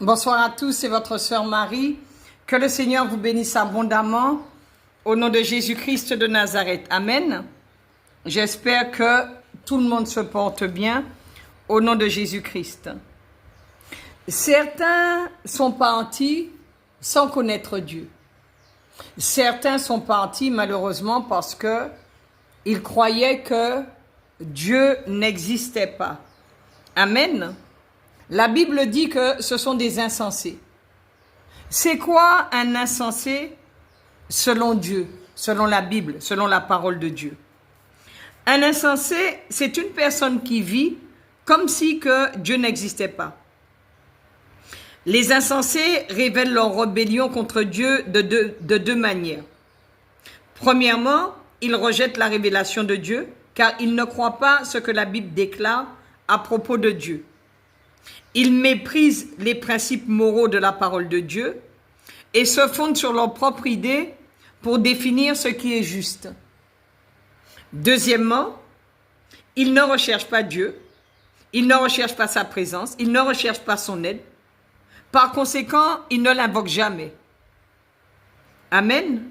Bonsoir à tous, c'est votre sœur Marie. Que le Seigneur vous bénisse abondamment au nom de Jésus-Christ de Nazareth. Amen. J'espère que tout le monde se porte bien au nom de Jésus-Christ. Certains sont partis sans connaître Dieu. Certains sont partis malheureusement parce que ils croyaient que Dieu n'existait pas. Amen. La Bible dit que ce sont des insensés. C'est quoi un insensé selon Dieu, selon la Bible, selon la parole de Dieu? Un insensé, c'est une personne qui vit comme si que Dieu n'existait pas. Les insensés révèlent leur rébellion contre Dieu de deux manières. Premièrement, ils rejettent la révélation de Dieu car ils ne croient pas ce que la Bible déclare à propos de Dieu. Ils méprisent les principes moraux de la parole de Dieu et se fondent sur leur propre idée pour définir ce qui est juste. Deuxièmement, ils ne recherchent pas Dieu, ils ne recherchent pas sa présence, ils ne recherchent pas son aide. Par conséquent, ils ne l'invoquent jamais. Amen.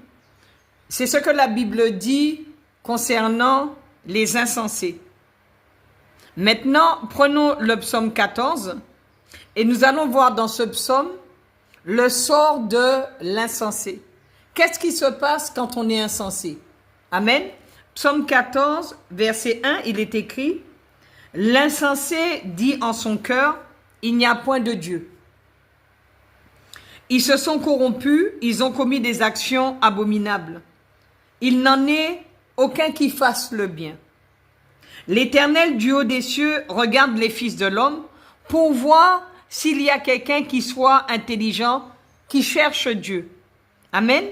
C'est ce que la Bible dit concernant les insensés. Maintenant, prenons le psaume 14 et nous allons voir dans ce psaume le sort de l'insensé. Qu'est-ce qui se passe quand on est insensé? Amen. Psaume 14, verset 1, il est écrit « L'insensé dit en son cœur, il n'y a point de Dieu. Ils se sont corrompus, ils ont commis des actions abominables. Il n'en est aucun qui fasse le bien. L'Éternel du haut des cieux regarde les fils de l'homme pour voir s'il y a quelqu'un qui soit intelligent, qui cherche Dieu. Amen.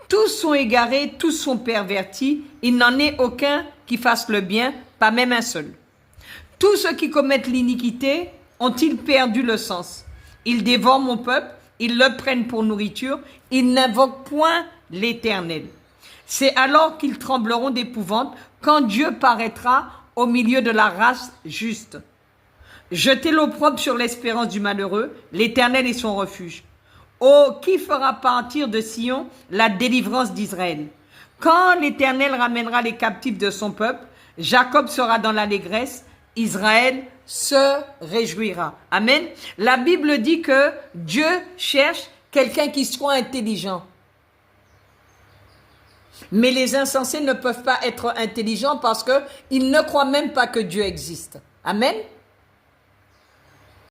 Tous sont égarés, tous sont pervertis. Il n'en est aucun qui fasse le bien, pas même un seul. Tous ceux qui commettent l'iniquité ont-ils perdu le sens? Ils dévorent mon peuple, ils le prennent pour nourriture, ils n'invoquent point l'Éternel. C'est alors qu'ils trembleront d'épouvante quand Dieu paraîtra au milieu de la race juste. Jetez l'opprobre sur l'espérance du malheureux, l'Éternel est son refuge. Oh, qui fera partir de Sion la délivrance d'Israël? Quand l'Éternel ramènera les captifs de son peuple, Jacob sera dans l'allégresse, Israël se réjouira. Amen. La Bible dit que Dieu cherche quelqu'un qui soit intelligent. Mais les insensés ne peuvent pas être intelligents parce qu'ils ne croient même pas que Dieu existe. Amen.